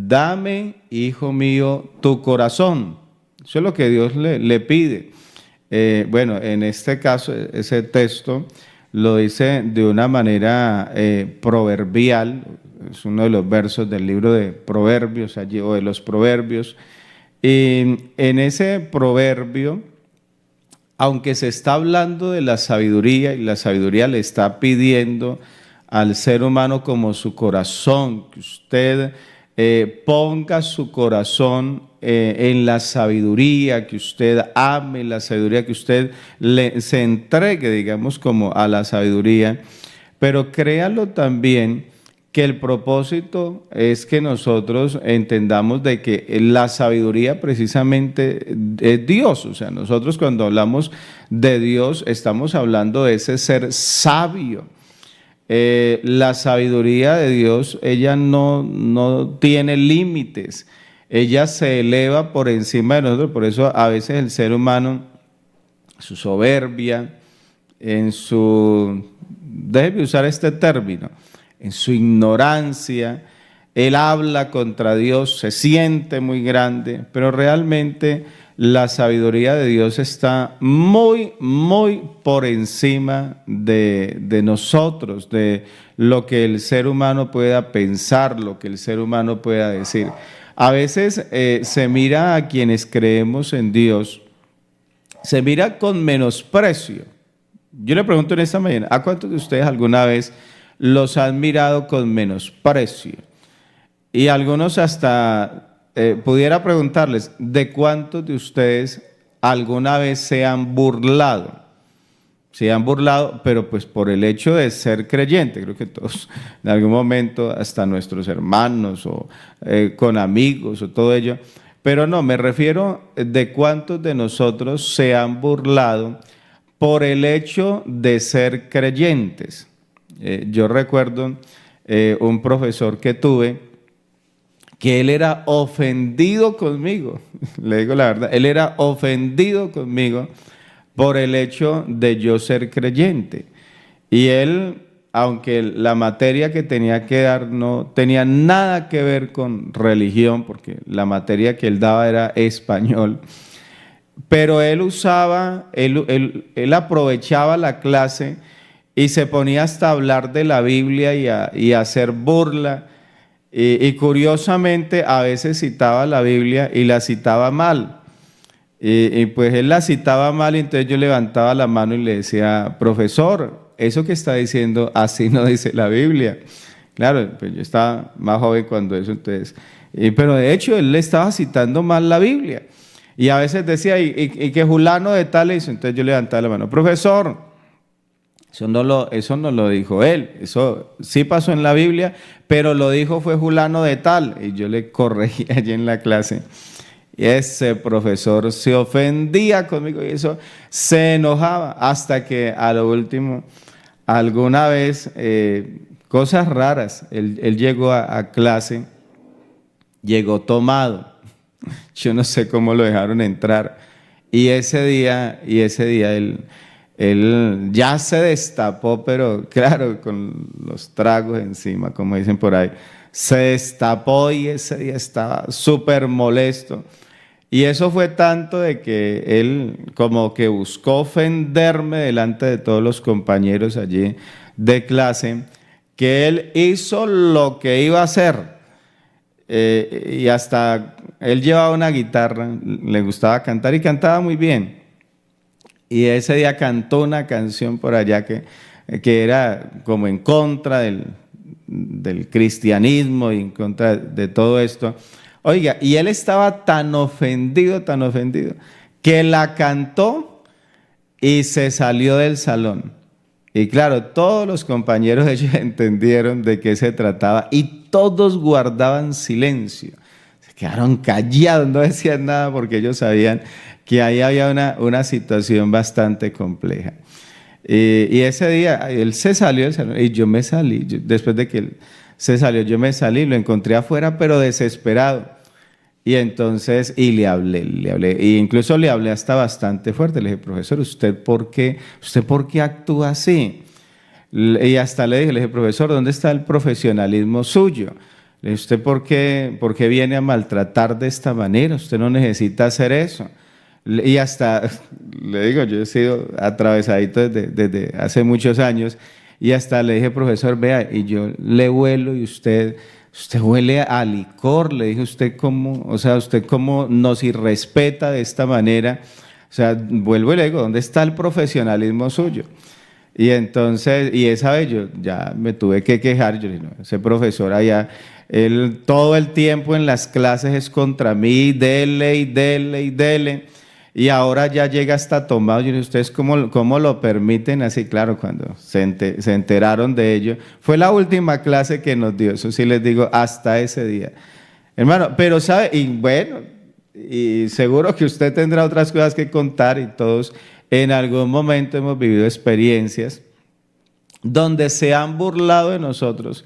dame, hijo mío, tu corazón. Eso es lo que Dios le pide. Bueno, en este caso, ese texto lo dice de una manera proverbial, es uno de los versos del libro de Proverbios, allí, o de los Proverbios. Y en ese proverbio, aunque se está hablando de la sabiduría, y la sabiduría le está pidiendo al ser humano como su corazón, que usted ponga su corazón en la sabiduría, que usted ame la sabiduría, que usted se entregue, digamos, como a la sabiduría, pero créalo también que el propósito es que nosotros entendamos de que la sabiduría precisamente es Dios. O sea, nosotros cuando hablamos de Dios estamos hablando de ese ser sabio. La sabiduría de Dios, ella no tiene límites. Ella se eleva por encima de nosotros. Por eso a veces el ser humano, su soberbia, déjeme usar este término, en su ignorancia, él habla contra Dios, se siente muy grande, pero realmente la sabiduría de Dios está muy, muy por encima de nosotros, de lo que el ser humano pueda pensar, lo que el ser humano pueda decir. A veces se mira a quienes creemos en Dios, se mira con menosprecio. Yo le pregunto en esta mañana, ¿a cuántos de ustedes alguna vez los han mirado con menosprecio? Y algunos hasta pudiera preguntarles, ¿de cuántos de ustedes alguna vez se han burlado? Se han burlado, pero pues por el hecho de ser creyente. Creo que todos en algún momento, hasta nuestros hermanos o con amigos o todo ello. Pero no, me refiero de cuántos de nosotros se han burlado por el hecho de ser creyentes. Yo recuerdo un profesor que tuve, que él era ofendido conmigo, le digo la verdad, él era ofendido conmigo por el hecho de yo ser creyente. Y él, aunque la materia que tenía que dar no tenía nada que ver con religión, porque la materia que él daba era español, pero él aprovechaba la clase y se ponía hasta a hablar de la Biblia y a hacer burla. Y curiosamente a veces citaba la Biblia y la citaba mal. Y pues él la citaba mal y entonces yo levantaba la mano y le decía, profesor, eso que está diciendo así no dice la Biblia. Claro, pues yo estaba más joven cuando eso, entonces. Pero de hecho él le estaba citando mal la Biblia. Y a veces decía, y que fulano de tal le hizo, entonces yo levantaba la mano, profesor, eso no lo dijo él, eso sí pasó en la Biblia, pero lo dijo fue fulano de tal, y yo le corregí allí en la clase. Y ese profesor se ofendía conmigo y eso se enojaba, hasta que a lo último, alguna vez, cosas raras, él llegó a clase, llegó tomado, yo no sé cómo lo dejaron entrar, y ese día él ya se destapó, pero claro, con los tragos encima, como dicen por ahí, se destapó y ese día estaba súper molesto. Y eso fue tanto de que él como que buscó ofenderme delante de todos los compañeros allí de clase, que él hizo lo que iba a hacer. Y hasta él llevaba una guitarra, le gustaba cantar y cantaba muy bien. Y ese día cantó una canción por allá que era como en contra del cristianismo y en contra de todo esto. Oiga, y él estaba tan ofendido, que la cantó y se salió del salón. Y claro, todos los compañeros de ellos entendieron de qué se trataba y todos guardaban silencio. Se quedaron callados, no decían nada porque ellos sabían que ahí había una situación bastante compleja. Y ese día él se salió del salón y yo me salí. Después de que él se salió, yo me salí, lo encontré afuera, pero desesperado. Y entonces, le hablé, e incluso le hablé hasta bastante fuerte. Le dije, profesor, ¿usted por qué actúa así? Y hasta le dije, profesor, ¿dónde está el profesionalismo suyo? Le dije, ¿usted por qué viene a maltratar de esta manera? Usted no necesita hacer eso. Y hasta, le digo, yo he sido atravesadito desde hace muchos años, y hasta le dije, profesor, vea, y yo le huelo y usted huele a licor. Le dije, usted cómo nos irrespeta de esta manera. O sea, vuelvo y le digo, ¿dónde está el profesionalismo suyo? Y entonces, y esa vez yo ya me tuve que quejar. Yo dije, no, ese profesor allá, él todo el tiempo en las clases es contra mí, dele y dele y dele. Y ahora ya llega hasta tomado. Yo dije, ¿ustedes cómo lo permiten así? Claro, cuando se enteraron de ello. Fue la última clase que nos dio, eso sí les digo, hasta ese día. Hermano, pero sabe, y bueno, y seguro que usted tendrá otras cosas que contar, y todos en algún momento hemos vivido experiencias donde se han burlado de nosotros,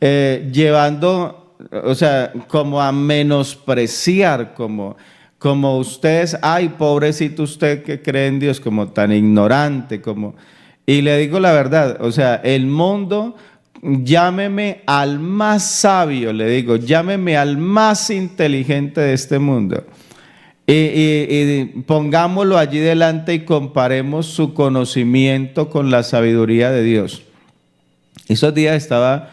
llevando, o sea, como a menospreciar, como ustedes, ay, pobrecito usted que cree en Dios, como tan ignorante, y le digo la verdad, o sea, el mundo, llámeme al más sabio, le digo, llámeme al más inteligente de este mundo, y pongámoslo allí delante y comparemos su conocimiento con la sabiduría de Dios. Esos días estaba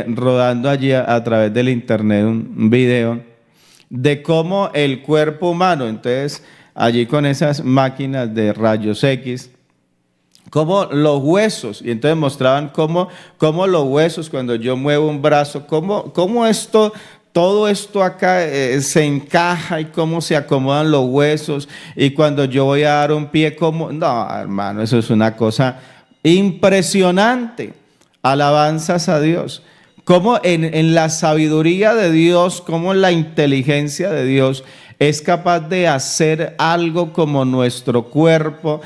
rodando allí a través del internet un video de cómo el cuerpo humano, entonces allí con esas máquinas de rayos X, cómo los huesos, y entonces mostraban cómo los huesos, cuando yo muevo un brazo, cómo todo esto acá se encaja, y cómo se acomodan los huesos, y cuando yo voy a dar un pie, no, hermano, eso es una cosa impresionante. Alabanzas a Dios. Cómo en la sabiduría de Dios, cómo la inteligencia de Dios es capaz de hacer algo como nuestro cuerpo,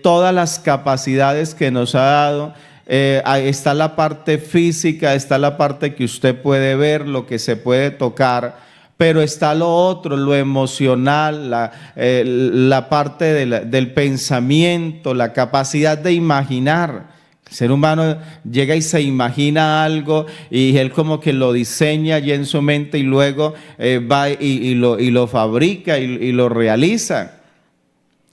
todas las capacidades que nos ha dado. Ahí está la parte física, está la parte que usted puede ver, lo que se puede tocar, pero está lo otro, lo emocional, la parte del pensamiento, la capacidad de imaginar. El ser humano llega y se imagina algo, y él como que lo diseña ya en su mente, y luego va y lo fabrica y lo realiza.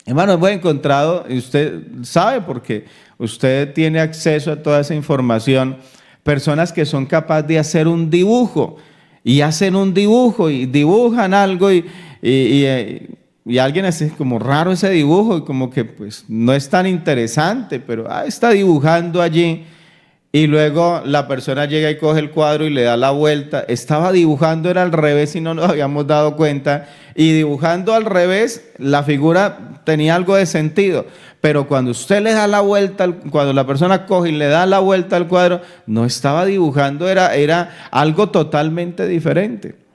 Hermano, hemos encontrado, y usted sabe porque usted tiene acceso a toda esa información, personas que son capaces de hacer un dibujo, y hacen un dibujo y dibujan algo, y alguien hace como raro ese dibujo, y como que pues no es tan interesante, pero está dibujando allí, y luego la persona llega y coge el cuadro y le da la vuelta. Estaba dibujando, era al revés, y no nos habíamos dado cuenta, y dibujando al revés la figura tenía algo de sentido, pero cuando usted le da la vuelta, cuando la persona coge y le da la vuelta al cuadro, no estaba dibujando, era algo totalmente diferente.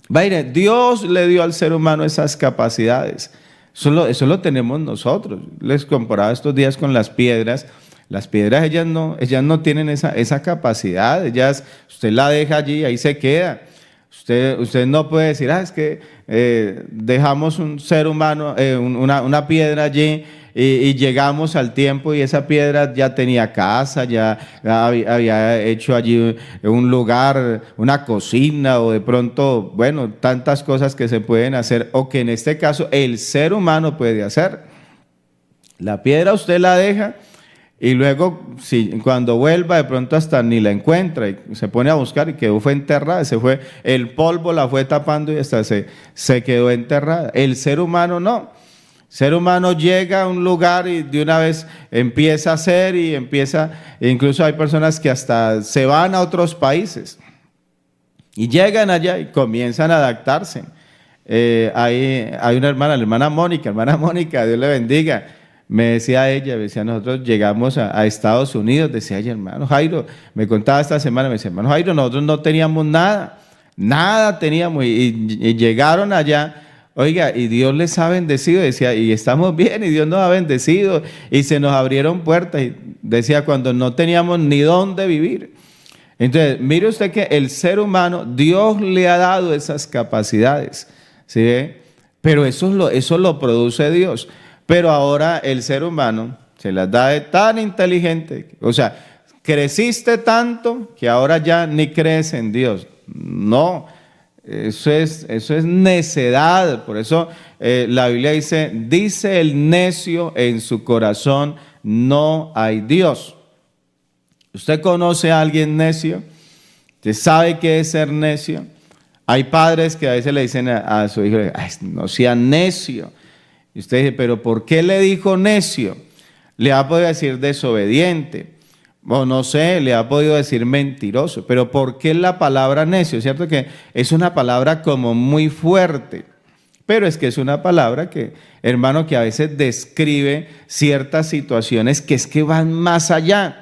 Mire, Dios le dio al ser humano esas capacidades. Eso lo tenemos nosotros. Les comparaba estos días con las piedras. Las piedras, ellas no tienen esa capacidad. Usted la deja allí, ahí se queda. Usted no puede decir, es que dejamos un ser humano, una piedra allí, y llegamos al tiempo y esa piedra ya tenía casa, ya había hecho allí un lugar, una cocina, o de pronto, bueno, tantas cosas que se pueden hacer, o que en este caso el ser humano puede hacer. La piedra usted la deja, y luego cuando vuelva de pronto hasta ni la encuentra, y se pone a buscar, y fue enterrada, el polvo la fue tapando y hasta se quedó enterrada. El ser humano no. El ser humano llega a un lugar y de una vez empieza a hacer, incluso hay personas que hasta se van a otros países y llegan allá y comienzan a adaptarse. Hay una hermana, la hermana Mónica, Dios le bendiga. Me decía ella, nosotros llegamos a Estados Unidos, decía ella, hermano Jairo, me contaba esta semana, me decía, hermano Jairo, nosotros no teníamos nada teníamos, y llegaron allá. Oiga, y Dios les ha bendecido, decía, y estamos bien, y Dios nos ha bendecido, y se nos abrieron puertas, y decía, cuando no teníamos ni dónde vivir. Entonces, mire usted que el ser humano, Dios le ha dado esas capacidades, ¿sí ve? Pero eso lo produce Dios. Pero ahora el ser humano se las da de tan inteligente, o sea, creciste tanto que ahora ya ni crees en Dios. No, eso es necedad. Por eso la Biblia dice el necio en su corazón, no hay Dios. ¿Usted conoce a alguien necio? ¿Usted sabe qué es ser necio? Hay padres que a veces le dicen a su hijo, "Ay, no sea necio". Y usted dice, ¿pero por qué le dijo necio? Le ha podido decir desobediente, o no sé, le ha podido decir mentiroso, pero ¿por qué la palabra necio? ¿Cierto que es una palabra como muy fuerte? Pero es que es una palabra que, hermano, que a veces describe ciertas situaciones que es que van más allá.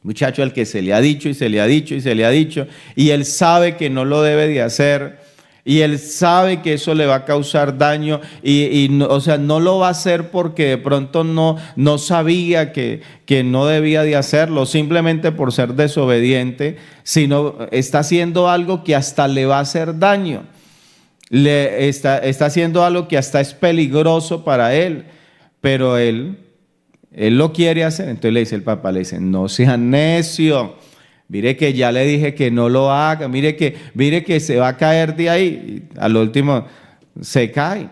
Muchacho al que se le ha dicho y se le ha dicho y se le ha dicho, y él sabe que no lo debe de hacer, y él sabe que eso le va a causar daño, y no, o sea, no lo va a hacer porque de pronto no sabía que no debía de hacerlo, simplemente por ser desobediente, sino está haciendo algo que hasta le va a hacer daño, está haciendo algo que hasta es peligroso para él, pero él lo quiere hacer. Entonces le dice el papá, le dice, no sea necio, mire que ya le dije que no lo haga, mire que se va a caer de ahí. Y al último se cae.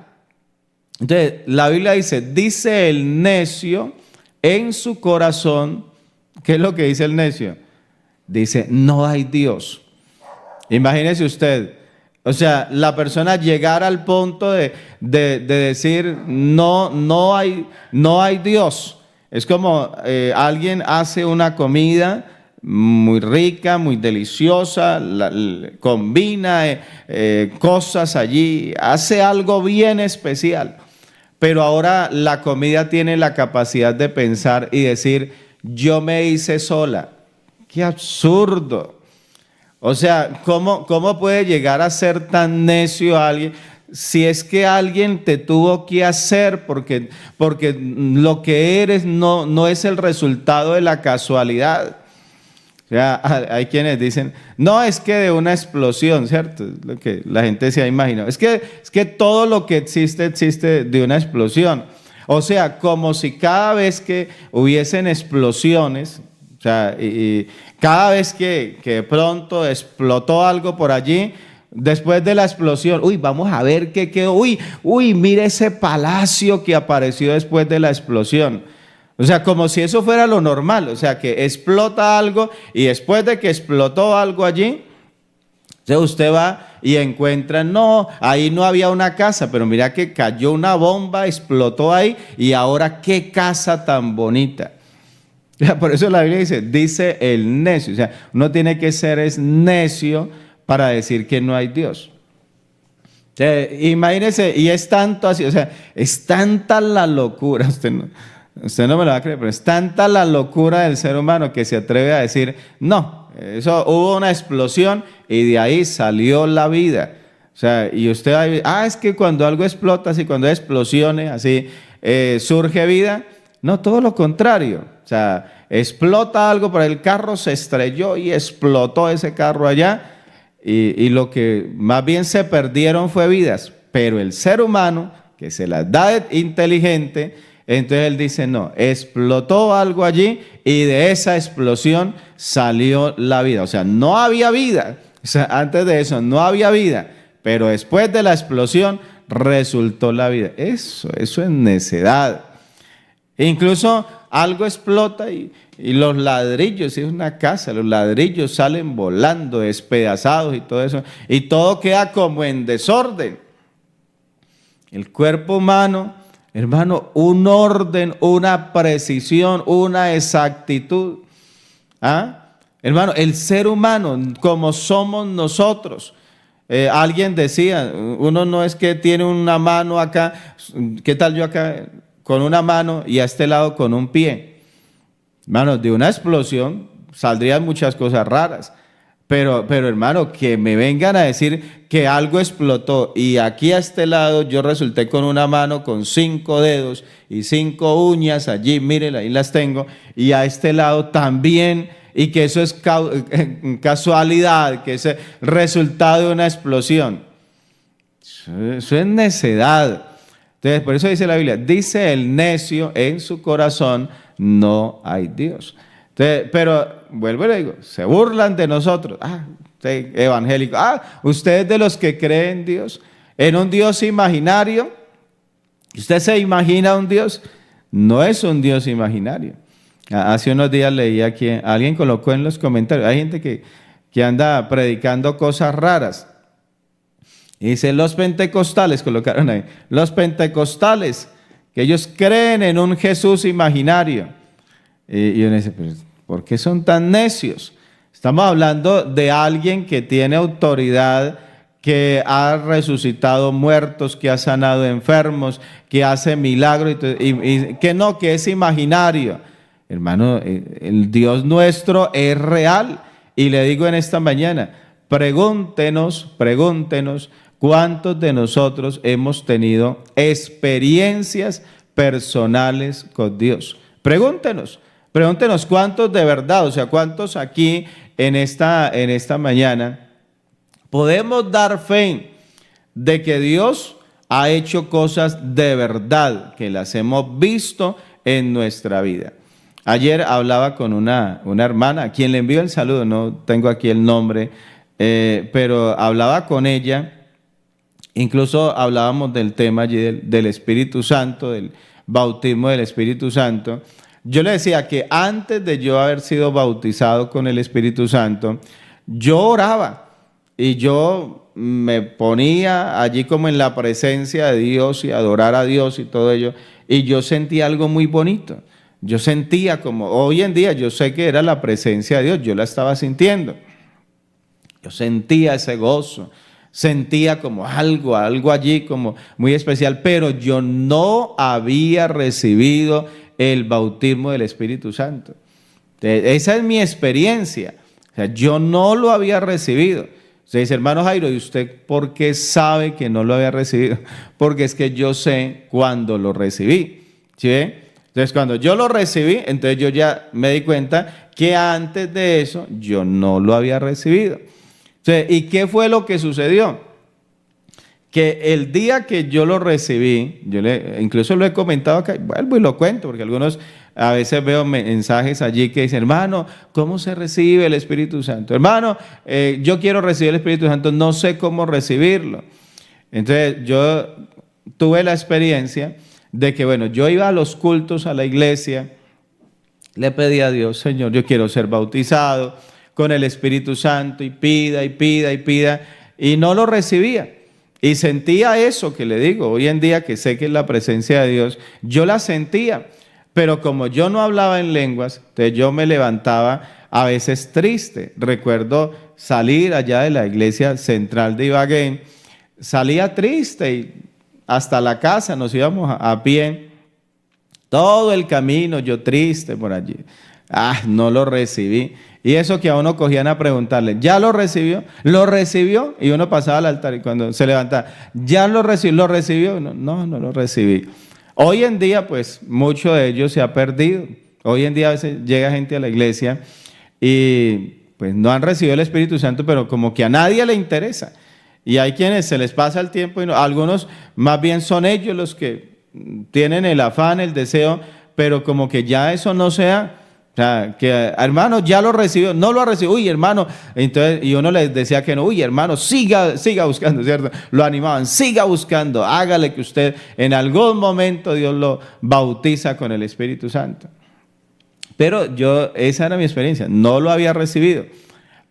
Entonces la Biblia dice el necio en su corazón. ¿Qué es lo que dice el necio? Dice, no hay Dios. Imagínese usted, o sea, la persona llegar al punto de decir, no hay Dios. Es como alguien hace una comida muy rica, muy deliciosa, combina cosas allí, hace algo bien especial. Pero ahora la comida tiene la capacidad de pensar y decir, yo me hice sola. ¡Qué absurdo! O sea, ¿cómo puede llegar a ser tan necio alguien? Si es que alguien te tuvo que hacer, porque lo que eres no es el resultado de la casualidad. O sea, hay quienes dicen, no, es que de una explosión, ¿cierto? Lo que la gente se ha imaginado. Es que todo lo que existe de una explosión. O sea, como si cada vez que hubiesen explosiones, o sea, y cada vez que de pronto explotó algo por allí, después de la explosión, uy, vamos a ver qué quedó, uy, mire ese palacio que apareció después de la explosión. O sea, como si eso fuera lo normal, o sea, que explota algo y después de que explotó algo allí, usted va y encuentra, no, ahí no había una casa, pero mira que cayó una bomba, explotó ahí y ahora qué casa tan bonita. Por eso la Biblia dice el necio, o sea, uno tiene que ser necio para decir que no hay Dios. O sea, imagínese, y es tanto así, o sea, es tanta la locura, usted no me lo va a creer, pero es tanta la locura del ser humano que se atreve a decir, no, eso hubo una explosión y de ahí salió la vida. O sea, y usted va a decir, es que cuando algo explota, así cuando hay explosiones, así surge vida. No, todo lo contrario. O sea, explota algo, pero el carro se estrelló y explotó ese carro allá. Y lo que más bien se perdieron fue vidas, pero el ser humano que se las da de inteligente, entonces él dice no, explotó algo allí y de esa explosión salió la vida. O sea, no había vida, o sea, antes de eso no había vida, pero después de la explosión resultó la vida. Eso es necedad. Incluso algo explota y los ladrillos, si es una casa, los ladrillos salen volando, despedazados y todo eso, y todo queda como en desorden. El cuerpo humano, hermano, un orden, una precisión, una exactitud. Hermano, el ser humano, como somos nosotros. Alguien decía, uno no es que tiene una mano acá, ¿qué tal yo acá? Con una mano y a este lado con un pie. Hermano, de una explosión saldrían muchas cosas raras. Pero hermano, que me vengan a decir que algo explotó y aquí a este lado yo resulté con una mano con 5 dedos y 5 uñas allí, miren, ahí las tengo, y a este lado también, y que eso es casualidad, que es el resultado de una explosión. Eso es necedad. Entonces, por eso dice la Biblia, dice el necio en su corazón, no hay Dios. Entonces Pero vuelvo y le digo, se burlan de nosotros. Usted evangélico. Ustedes de los que creen en Dios, en un Dios imaginario. ¿Usted se imagina un Dios? No es un Dios imaginario. Hace unos días leía que alguien colocó en los comentarios, hay gente que anda predicando cosas raras. Y dice, los pentecostales, colocaron ahí, los pentecostales, que ellos creen en un Jesús imaginario. Y uno dice, pero ¿por qué son tan necios? Estamos hablando de alguien que tiene autoridad, que ha resucitado muertos, que ha sanado enfermos, que hace milagros, y que no, que es imaginario. Hermano, el Dios nuestro es real. Y le digo en esta mañana, pregúntenos, ¿cuántos de nosotros hemos tenido experiencias personales con Dios? Pregúntenos cuántos de verdad, o sea, cuántos aquí en esta mañana podemos dar fe de que Dios ha hecho cosas de verdad, que las hemos visto en nuestra vida. Ayer hablaba con una hermana, a quien le envío el saludo, no tengo aquí el nombre, pero hablaba con ella. Incluso hablábamos del tema allí del Espíritu Santo, del bautismo del Espíritu Santo. Yo le decía que antes de yo haber sido bautizado con el Espíritu Santo, yo oraba y yo me ponía allí como en la presencia de Dios y adorar a Dios y todo ello, y yo sentía algo muy bonito. Yo sentía como, hoy en día yo sé que era la presencia de Dios, yo la estaba sintiendo. Yo sentía ese gozo. Sentía como algo allí como muy especial, pero yo no había recibido el bautismo del Espíritu Santo. Esa es mi experiencia. O sea, yo no lo había recibido. Usted dice, hermano Jairo, ¿y usted por qué sabe que no lo había recibido? Porque es que yo sé cuándo lo recibí. ¿Sí ve? Entonces, cuando yo lo recibí, entonces yo ya me di cuenta que antes de eso yo no lo había recibido. ¿Y qué fue lo que sucedió? Que el día que yo lo recibí, incluso lo he comentado acá, vuelvo y lo cuento, porque algunos a veces veo mensajes allí que dicen, hermano, ¿cómo se recibe el Espíritu Santo? Hermano, yo quiero recibir el Espíritu Santo, no sé cómo recibirlo. Entonces yo tuve la experiencia de que, bueno, yo iba a los cultos a la iglesia, le pedí a Dios, Señor, yo quiero ser bautizado con el Espíritu Santo, y pida, y no lo recibía. Y sentía eso que le digo, hoy en día que sé que es la presencia de Dios, yo la sentía, pero como yo no hablaba en lenguas, entonces yo me levantaba a veces triste. Recuerdo salir allá de la iglesia central de Ibagué, salía triste y hasta la casa nos íbamos a pie, todo el camino yo triste por allí. No lo recibí. Y eso que a uno cogían a preguntarle, ¿ya lo recibió? ¿Lo recibió? Y uno pasaba al altar y cuando se levantaba, ¿ya lo recibió? ¿Lo recibió? No lo recibí. Hoy en día, pues, mucho de ello se ha perdido. Hoy en día a veces llega gente a la iglesia y pues no han recibido el Espíritu Santo, pero como que a nadie le interesa. Y hay quienes se les pasa el tiempo y algunos más bien son ellos los que tienen el afán, el deseo, pero como que ya eso no sea. O sea, que hermano, ya lo recibió, no lo ha recibido, uy hermano, entonces, y uno les decía que no, uy hermano, siga buscando, ¿cierto? Lo animaban, siga buscando, hágale que usted en algún momento Dios lo bautiza con el Espíritu Santo. Pero esa era mi experiencia, no lo había recibido,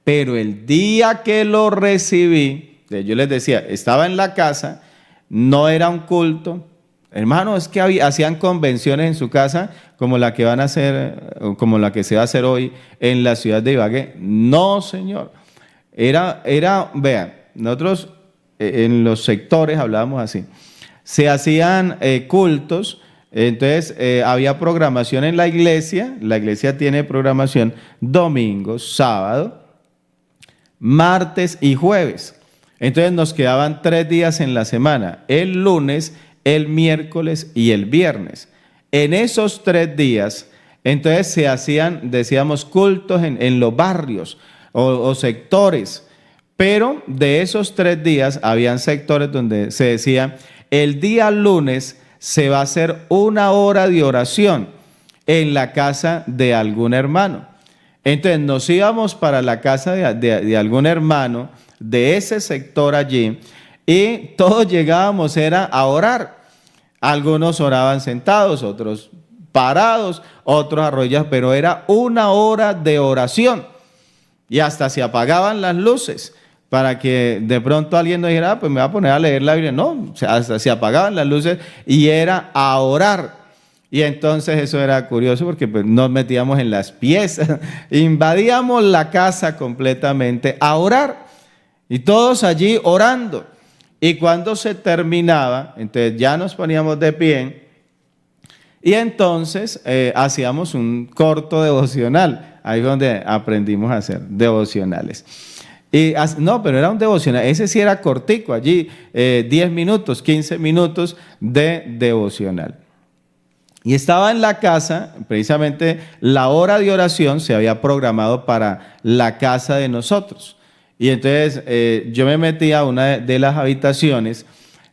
pero el día que lo recibí, yo les decía, estaba en la casa, no era un culto. Hermano, es que hacían convenciones en su casa como la que van a hacer, como la que se va a hacer hoy en la ciudad de Ibagué. No, señor. Vean, nosotros en los sectores hablábamos así. Se hacían cultos, entonces había programación en la iglesia tiene programación domingo, sábado, martes y jueves. Entonces nos quedaban 3 días en la semana, el lunes, el miércoles y el viernes. En esos 3 días, entonces se hacían, decíamos, cultos en los barrios o sectores, pero de esos 3 días habían sectores donde se decía, el día lunes se va a hacer 1 hora de oración en la casa de algún hermano. Entonces nos íbamos para la casa de algún hermano de ese sector allí y todos llegábamos era a orar. Algunos oraban sentados, otros parados, otros arrodillados, pero era una hora de oración y hasta se apagaban las luces para que de pronto alguien no dijera, pues me voy a poner a leer la Biblia. No, hasta se apagaban las luces y era a orar. Y entonces eso era curioso porque pues, nos metíamos en las piezas, invadíamos la casa completamente a orar y todos allí orando. Y cuando se terminaba, entonces ya nos poníamos de pie y entonces hacíamos un corto devocional. Ahí es donde aprendimos a hacer devocionales. No, pero era un devocional, ese sí era cortico, allí 10 minutos, 15 minutos de devocional. Y estaba en la casa, precisamente la hora de oración se había programado para la casa de nosotros. Y entonces yo me metí a una de las habitaciones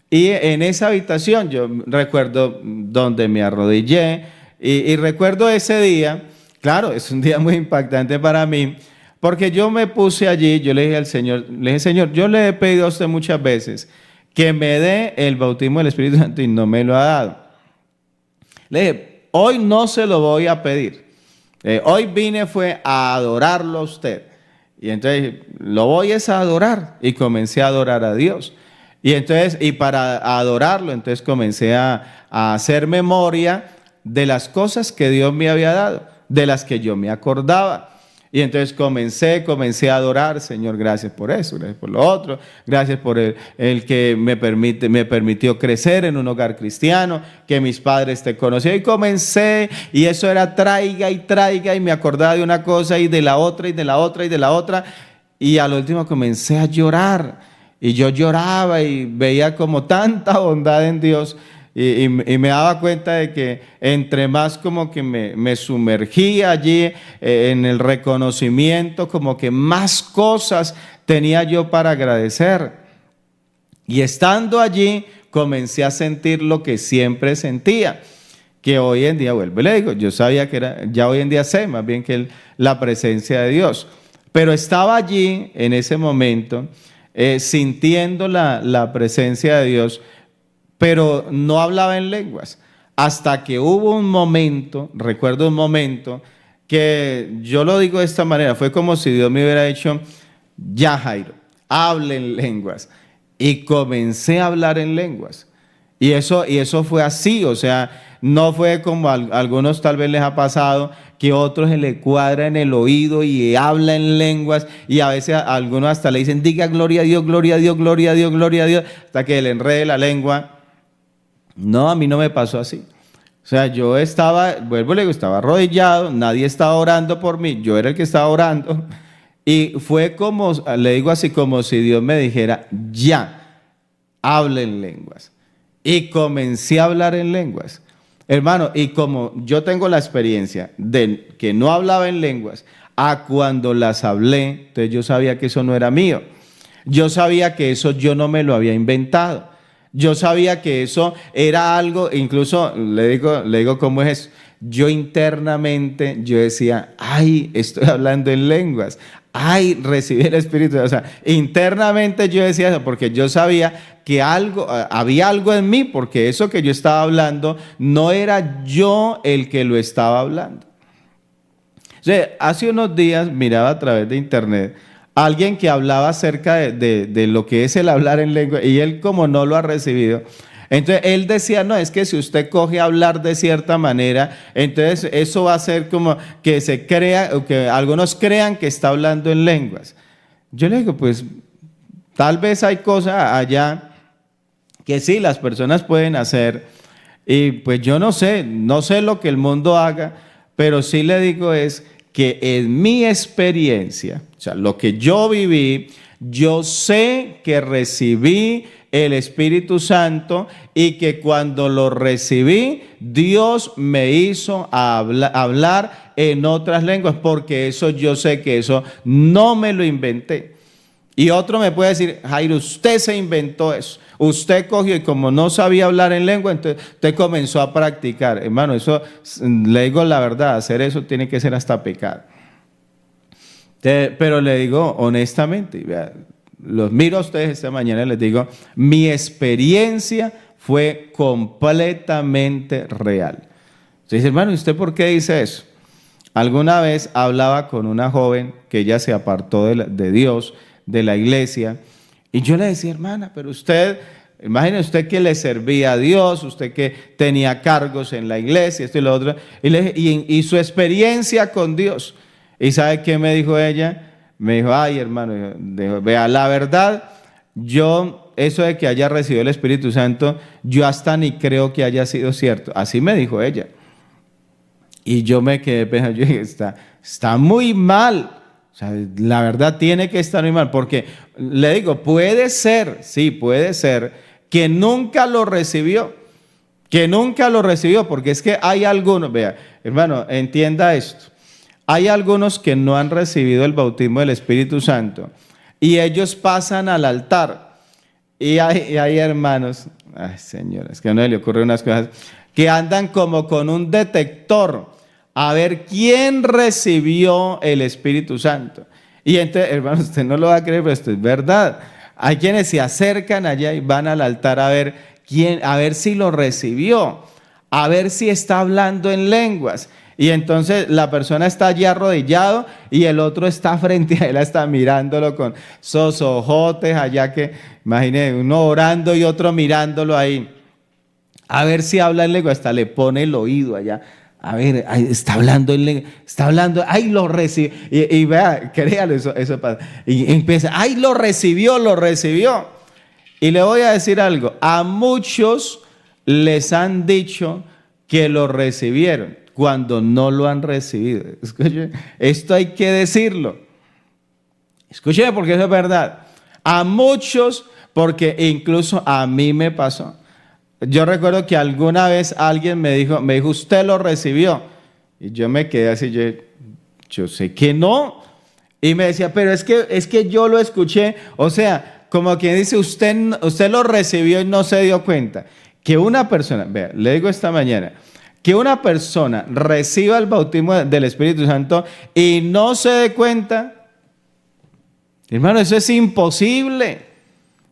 y en esa habitación yo recuerdo donde me arrodillé y recuerdo ese día, claro, es un día muy impactante para mí, porque yo me puse allí, yo le dije al Señor, Señor, yo le he pedido a usted muchas veces que me dé el bautismo del Espíritu Santo y no me lo ha dado. Le dije, hoy no se lo voy a pedir. Hoy vine fue a adorarlo a usted. Y entonces lo voy a adorar. Y comencé a adorar a Dios. Y para adorarlo, entonces comencé a hacer memoria de las cosas que Dios me había dado, de las que yo me acordaba. Y entonces comencé a adorar, Señor, gracias por eso, gracias por lo otro, gracias por el que me permitió crecer en un hogar cristiano, que mis padres te conocían. Y comencé, y eso era traiga, y me acordaba de una cosa y de la otra, y de la otra, y de la otra. Y al último comencé a llorar, y yo lloraba y veía como tanta bondad en Dios. Y me daba cuenta de que entre más como que me sumergía allí en el reconocimiento, como que más cosas tenía yo para agradecer. Y estando allí comencé a sentir lo que siempre sentía, que hoy en día, vuelvo y le digo, yo sabía que era, ya hoy en día sé más bien que la presencia de Dios. Pero estaba allí en ese momento sintiendo la presencia de Dios, pero no hablaba en lenguas, hasta que hubo un momento, recuerdo un momento, que yo lo digo de esta manera, fue como si Dios me hubiera dicho, ya Jairo, hable en lenguas, y comencé a hablar en lenguas, y eso fue así, o sea, no fue como a algunos tal vez les ha pasado, que a otros se le cuadra en el oído y habla en lenguas, y a veces a algunos hasta le dicen, diga gloria a Dios, gloria a Dios, gloria a Dios, gloria a Dios, hasta que le enrede la lengua. No, a mí no me pasó así. O sea, yo estaba, vuelvo y le digo, estaba arrodillado, nadie estaba orando por mí, yo era el que estaba orando. Y fue como, le digo así, como si Dios me dijera, ya, hable en lenguas. Y comencé a hablar en lenguas. Hermano, y como yo tengo la experiencia de que no hablaba en lenguas, a cuando las hablé, entonces yo sabía que eso no era mío. Yo sabía que eso yo no me lo había inventado. Yo sabía que eso era algo, incluso le digo cómo es eso. Yo internamente, yo decía, ay, estoy hablando en lenguas, ay, recibí el Espíritu. O sea, internamente yo decía eso porque yo sabía que había algo en mí, porque eso que yo estaba hablando no era yo el que lo estaba hablando. O sea, hace unos días miraba a través de internet alguien que hablaba acerca de lo que es el hablar en lengua, y él como no lo ha recibido, entonces él decía, no, es que si usted coge a hablar de cierta manera, entonces eso va a ser como que se crea, o que algunos crean que está hablando en lenguas. Yo le digo, pues tal vez hay cosas allá que sí, las personas pueden hacer, y pues yo no sé lo que el mundo haga, pero sí le digo es que en mi experiencia, o sea, lo que yo viví, yo sé que recibí el Espíritu Santo y que cuando lo recibí, Dios me hizo hablar en otras lenguas, porque eso yo sé que eso no me lo inventé. Y otro me puede decir, Jairo, usted se inventó eso. Usted cogió y como no sabía hablar en lengua, entonces usted comenzó a practicar. Hermano, eso, le digo la verdad, hacer eso tiene que ser hasta pecado. Pero le digo honestamente, vea, los miro a ustedes esta mañana y les digo, mi experiencia fue completamente real. Usted dice, hermano, ¿y usted por qué dice eso? Alguna vez hablaba con una joven que ella se apartó de Dios, de la iglesia, y yo le decía, hermana, pero usted, imagine usted que le servía a Dios, usted que tenía cargos en la iglesia, esto y lo otro, y su experiencia con Dios. ¿Y sabe qué me dijo ella? Me dijo, ay, hermano, vea, la verdad, yo, eso de que haya recibido el Espíritu Santo, yo hasta ni creo que haya sido cierto. Así me dijo ella. Y yo me quedé pensando, yo dije, está muy mal. O sea, la verdad tiene que estar muy mal, porque le digo, puede ser, sí, puede ser que nunca lo recibió, porque es que hay algunos, vea, hermano, entienda esto, hay algunos que no han recibido el bautismo del Espíritu Santo y ellos pasan al altar y hay hermanos, ay Señor, es que a uno le ocurren unas cosas, que andan como con un detector a ver quién recibió el Espíritu Santo. Y entonces, hermano, usted no lo va a creer, pero esto es verdad. Hay quienes se acercan allá y van al altar a ver quién, a ver si lo recibió, a ver si está hablando en lenguas. Y entonces la persona está allí arrodillado y el otro está frente a él, está mirándolo con esos ojotes allá que, imagínese, uno orando y otro mirándolo ahí. A ver si habla en lengua, hasta le pone el oído allá. A ver, está hablando en lengua, está hablando, ay, lo recibió. Y vea, créalo, eso pasa. Y empieza, ay, lo recibió. Y le voy a decir algo, a muchos les han dicho que lo recibieron cuando no lo han recibido. Escuche, esto hay que decirlo. Escuche, porque eso es verdad. A muchos, porque incluso a mí me pasó. Yo recuerdo que alguna vez alguien me dijo, usted lo recibió. Y yo me quedé así, yo sé que no. Y me decía, pero es que yo lo escuché. O sea, como quien dice, usted lo recibió y no se dio cuenta. Que una persona, vea, le digo esta mañana, que una persona reciba el bautismo del Espíritu Santo y no se dé cuenta, hermano, eso es imposible.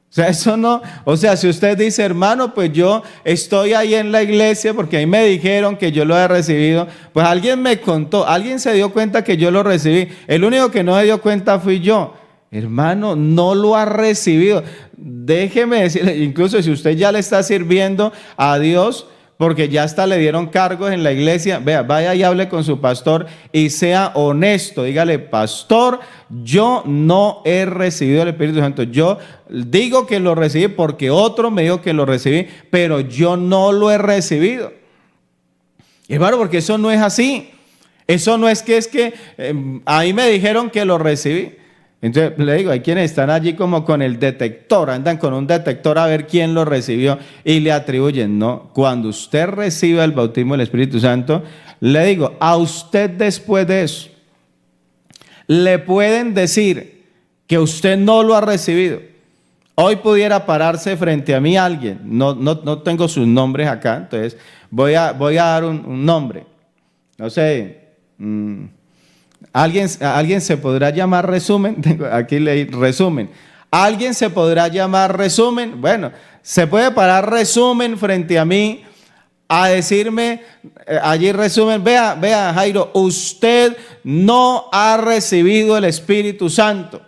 O sea, eso no, o sea, si usted dice, hermano, pues yo estoy ahí en la iglesia porque ahí me dijeron que yo lo he recibido, pues alguien me contó, alguien se dio cuenta que yo lo recibí, el único que no se dio cuenta fui yo. Hermano, no lo ha recibido. Déjeme decirle, incluso si usted ya le está sirviendo a Dios, porque ya hasta le dieron cargos en la iglesia, vea, vaya y hable con su pastor y sea honesto, dígale, pastor, yo no he recibido el Espíritu Santo, yo digo que lo recibí porque otro me dijo que lo recibí, pero yo no lo he recibido. Hermano, porque eso no es así, eso no es que ahí me dijeron que lo recibí. Entonces le digo, hay quienes están allí como con el detector, andan con un detector a ver quién lo recibió y le atribuyen. No, cuando usted reciba el bautismo del Espíritu Santo, le digo, a usted después de eso, le pueden decir que usted no lo ha recibido. Hoy pudiera pararse frente a mí alguien, no tengo sus nombres acá, entonces voy a dar un nombre, no sé, ¿Alguien se podrá llamar Resumen? Aquí leí Resumen. ¿Alguien se podrá llamar Resumen? Bueno, se puede parar Resumen frente a mí a decirme, allí Resumen, vea Jairo, usted no ha recibido el Espíritu Santo.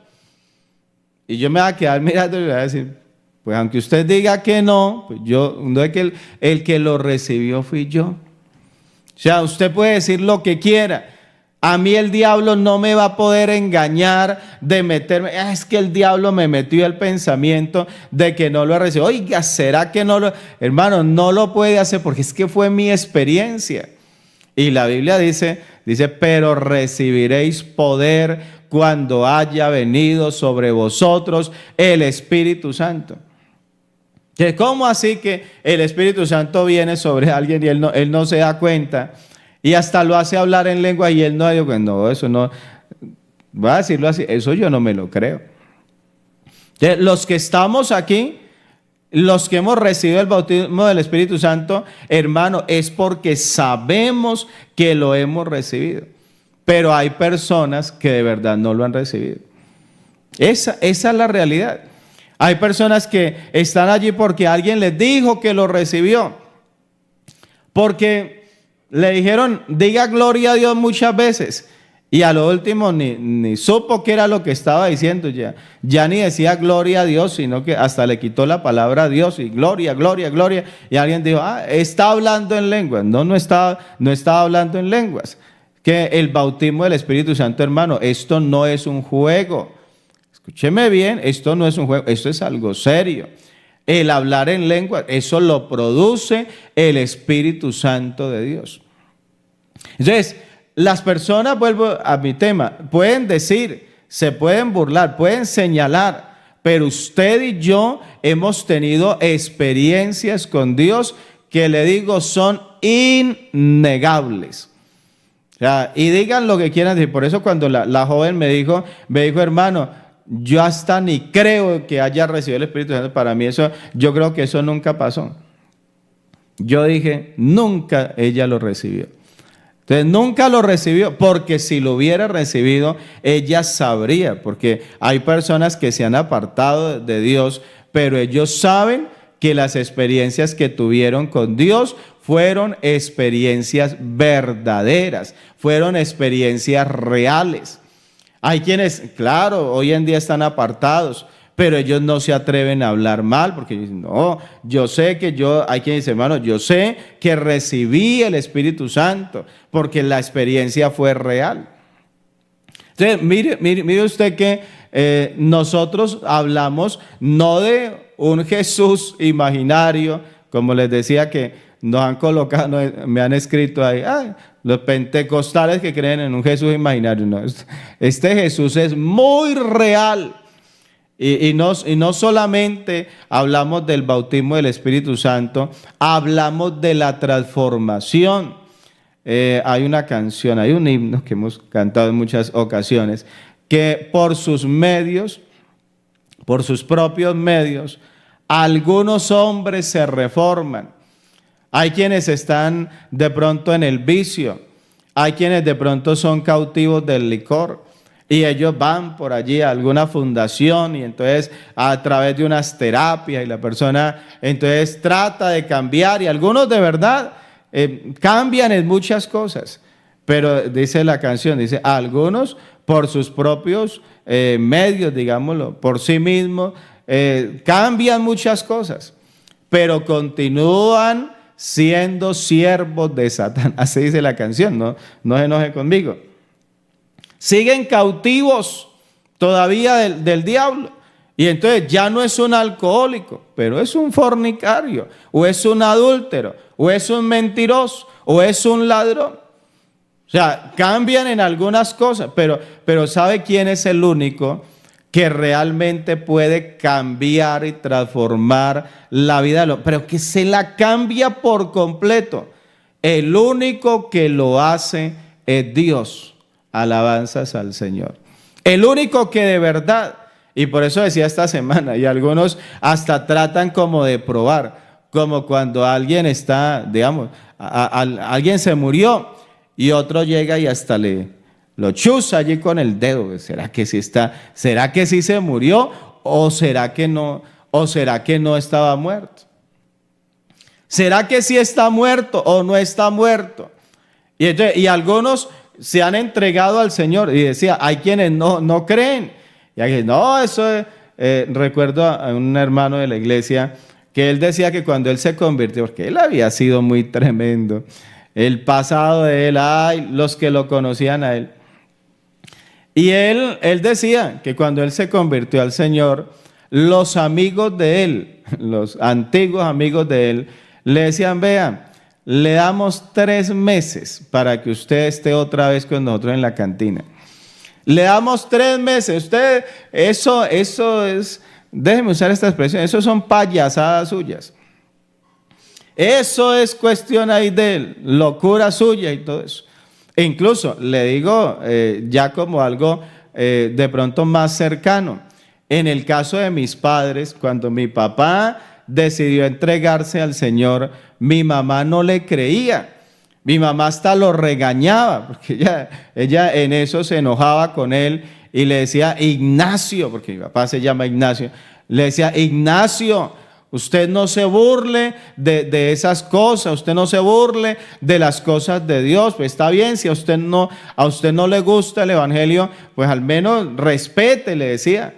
Y yo me voy a quedar mirando y le voy a decir, pues aunque usted diga que no, pues yo, no es que el que lo recibió fui yo. O sea, usted puede decir lo que quiera. A mí el diablo no me va a poder engañar de meterme. Es que el diablo me metió el pensamiento de que no lo he recibido. Oiga, ¿será que no lo? Hermano, no lo puede hacer porque es que fue mi experiencia. Y la Biblia dice, pero recibiréis poder cuando haya venido sobre vosotros el Espíritu Santo. ¿Cómo así que el Espíritu Santo viene sobre alguien y él no se da cuenta? Y hasta lo hace hablar en lengua y él no, digo, no, eso no, voy a decirlo así, eso yo no me lo creo. Los que estamos aquí, los que hemos recibido el bautismo del Espíritu Santo, hermano, es porque sabemos que lo hemos recibido. pero hay personas que de verdad no lo han recibido. Esa es la realidad. Hay personas que están allí porque alguien les dijo que lo recibió, porque le dijeron, diga gloria a Dios muchas veces, y a lo último ni supo qué era lo que estaba diciendo, ya ni decía gloria a Dios, sino que hasta le quitó la palabra a Dios y gloria, gloria, gloria, y alguien dijo, está hablando en lenguas. No estaba hablando en lenguas. Que el bautismo del Espíritu Santo, hermano, esto no es un juego. Escúcheme bien, esto no es un juego, esto es algo serio. El hablar en lenguas, eso lo produce el Espíritu Santo de Dios. Entonces, las personas, vuelvo a mi tema, pueden decir, se pueden burlar, pueden señalar, pero usted y yo hemos tenido experiencias con Dios que le digo son innegables. O sea, y digan lo que quieran decir. Por eso cuando la joven me dijo, hermano, yo hasta ni creo que haya recibido el Espíritu Santo. Para mí eso, yo creo que eso nunca pasó. Yo dije, nunca ella lo recibió. Entonces nunca lo recibió, porque si lo hubiera recibido, ella sabría, porque hay personas que se han apartado de Dios, pero ellos saben que las experiencias que tuvieron con Dios fueron experiencias verdaderas, fueron experiencias reales. Hay quienes, claro, hoy en día están apartados, pero ellos no se atreven a hablar mal, porque dicen, no, yo sé que hay quien dice, hermano, yo sé que recibí el Espíritu Santo, porque la experiencia fue real. Entonces, mire usted que nosotros hablamos no de un Jesús imaginario, como les decía que nos han colocado, me han escrito ahí, los pentecostales que creen en un Jesús imaginario. No, este Jesús es muy real. Y no solamente hablamos del bautismo del Espíritu Santo, hablamos de la transformación. Hay una canción, hay un himno que hemos cantado en muchas ocasiones, que por sus medios, por sus propios medios, algunos hombres se reforman. Hay quienes están de pronto en el vicio, hay quienes de pronto son cautivos del licor, y ellos van por allí a alguna fundación y entonces a través de unas terapias y la persona entonces trata de cambiar, y algunos de verdad cambian en muchas cosas, pero dice la canción, dice, algunos por sus propios medios, digámoslo, por sí mismos, cambian muchas cosas, pero continúan siendo siervos de Satán. Así dice la canción, no se enoje conmigo. Siguen cautivos todavía del diablo. Y entonces ya no es un alcohólico, pero es un fornicario, o es un adúltero, o es un mentiroso, o es un ladrón. O sea, cambian en algunas cosas, pero ¿sabe quién es el único que realmente puede cambiar y transformar la vida del hombre? Pero que se la cambia por completo. El único que lo hace es Dios. Alabanzas al Señor. El único que de verdad, y por eso decía esta semana, y algunos hasta tratan como de probar, como cuando alguien está, digamos, alguien se murió y otro llega y hasta lo chuza allí con el dedo. ¿Será que sí está? ¿Será que sí se murió? ¿O será que no? ¿O será que no estaba muerto? ¿Será que sí está muerto o no está muerto? Y algunos se han entregado al Señor, y decía, hay quienes no creen, y hay quienes, no, eso es, recuerdo a un hermano de la iglesia, que él decía que cuando él se convirtió, porque él había sido muy tremendo, el pasado de él, los que lo conocían a él, y él decía que cuando él se convirtió al Señor, los amigos de él, los antiguos amigos de él, le decían, vean, le damos 3 meses para que usted esté otra vez con nosotros en la cantina. Le damos 3 meses. Usted, eso es, déjeme usar esta expresión, eso son payasadas suyas. Eso es cuestión ahí de locura suya y todo eso. E incluso le digo ya como algo de pronto más cercano. En el caso de mis padres, cuando mi papá decidió entregarse al Señor, mi mamá no le creía. Mi mamá hasta lo regañaba, porque ella en eso se enojaba con él y le decía, Ignacio, porque mi papá se llama Ignacio, le decía, Ignacio, usted no se burle de esas cosas, usted no se burle de las cosas de Dios. Pues está bien, si a usted no le gusta el evangelio, pues al menos respete, le decía.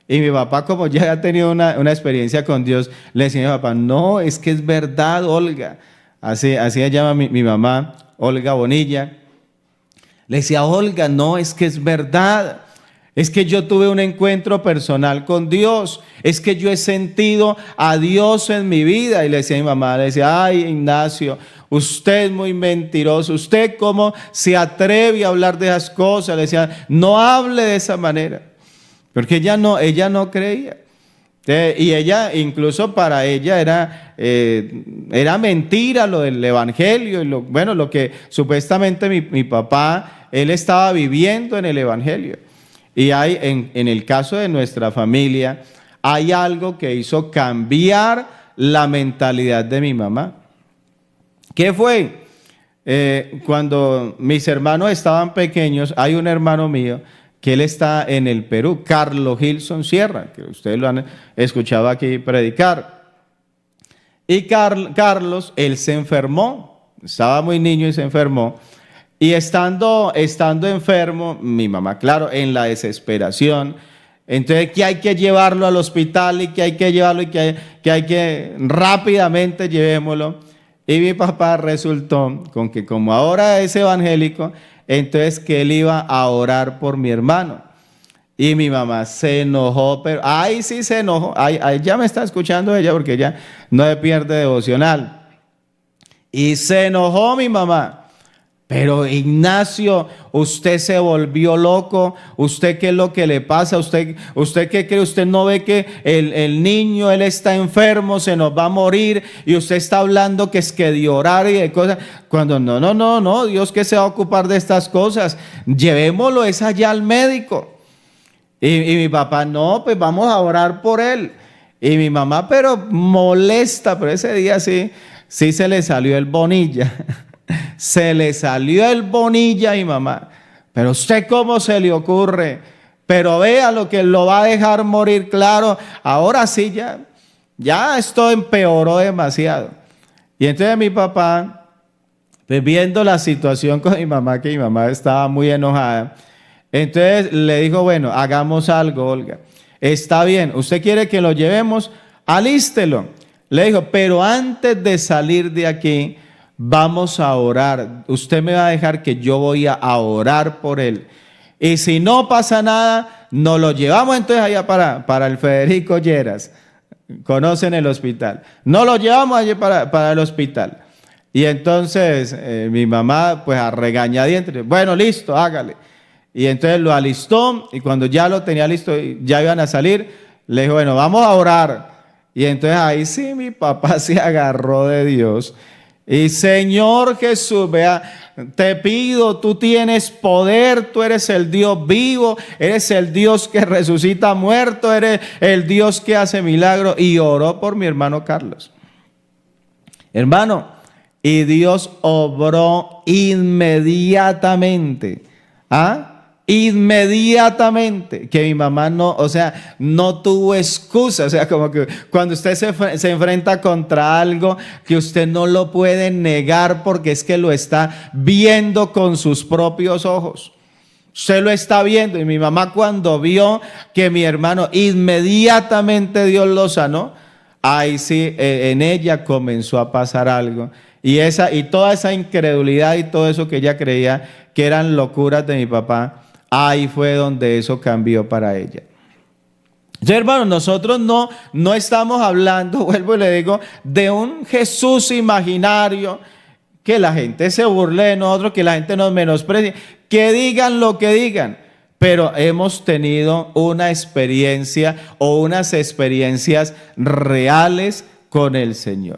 Y mi papá, como ya ha tenido una experiencia con Dios, le decía a mi papá, no, es que es verdad, Olga. Así se llama mi mamá, Olga Bonilla. Le decía, Olga, no, es que es verdad. Es que yo tuve un encuentro personal con Dios. Es que yo he sentido a Dios en mi vida. Y le decía a mi mamá, le decía, ay, Ignacio, usted es muy mentiroso. ¿Usted cómo se atreve a hablar de esas cosas? Le decía, no hable de esa manera. Porque ella no creía. Y ella, incluso para ella era mentira lo del evangelio y lo que supuestamente mi papá, él estaba viviendo en el evangelio. Y hay, en el caso de nuestra familia, hay algo que hizo cambiar la mentalidad de mi mamá. ¿Qué fue? Cuando mis hermanos estaban pequeños, hay un hermano mío que él está en el Perú, Carlos Gilson Sierra, que ustedes lo han escuchado aquí predicar. Y Carlos, él se enfermó, estaba muy niño y se enfermó. Y estando enfermo, mi mamá, claro, en la desesperación, entonces que hay que llevarlo al hospital y que hay que llevarlo y que hay que rápidamente llevémoslo. Y mi papá resultó con que como ahora es evangélico, entonces que él iba a orar por mi hermano. Y mi mamá se enojó, pero ahí sí se enojó, ahí ya me está escuchando ella porque ella no se pierde devocional. Y se enojó mi mamá. Pero Ignacio, usted se volvió loco. ¿Usted qué es lo que le pasa? ¿Usted qué cree? ¿Usted no ve que el niño, él está enfermo, se nos va a morir? Y usted está hablando que es que de orar y de cosas. Cuando no, Dios que se va a ocupar de estas cosas. Llevémoslo es allá al médico. Y mi papá, no, pues vamos a orar por él. Y mi mamá, pero molesta, pero ese día sí se le salió el bonilla. Se le salió el bonilla a mi mamá. Pero usted cómo se le ocurre. Pero vea lo que lo va a dejar morir. Claro, ahora sí ya esto empeoró demasiado. Y entonces mi papá, pues viendo la situación con mi mamá, que mi mamá estaba muy enojada, entonces le dijo, bueno, hagamos algo, Olga. Está bien, ¿usted quiere que lo llevemos? Alístelo. Le dijo, pero antes de salir de aquí, vamos a orar. Usted me va a dejar que yo voy a orar por él. Y si no pasa nada, nos lo llevamos entonces allá para el Federico Lleras. Conocen el hospital. Nos lo llevamos allá para el hospital. Y entonces mi mamá, pues a regañadientes, bueno, listo, hágale. Y entonces lo alistó y cuando ya lo tenía listo, ya iban a salir, le dijo, bueno, vamos a orar. Y entonces ahí sí mi papá se agarró de Dios. Y Señor Jesús, vea, te pido, tú tienes poder, tú eres el Dios vivo, eres el Dios que resucita muertos, eres el Dios que hace milagros. Y oró por mi hermano Carlos. Hermano, y Dios obró inmediatamente. Inmediatamente, que mi mamá no tuvo excusa, como que cuando usted se enfrenta contra algo que usted no lo puede negar porque es que lo está viendo con sus propios ojos. Usted lo está viendo y mi mamá cuando vio que mi hermano inmediatamente Dios lo sanó, ahí sí en ella comenzó a pasar algo. Y toda esa incredulidad y todo eso que ella creía que eran locuras de mi papá, ahí fue donde eso cambió para ella. Entonces, hermanos, nosotros no estamos hablando, vuelvo y le digo, de un Jesús imaginario, que la gente se burle de nosotros, que la gente nos menosprecie, que digan lo que digan, pero hemos tenido una experiencia o unas experiencias reales con el Señor.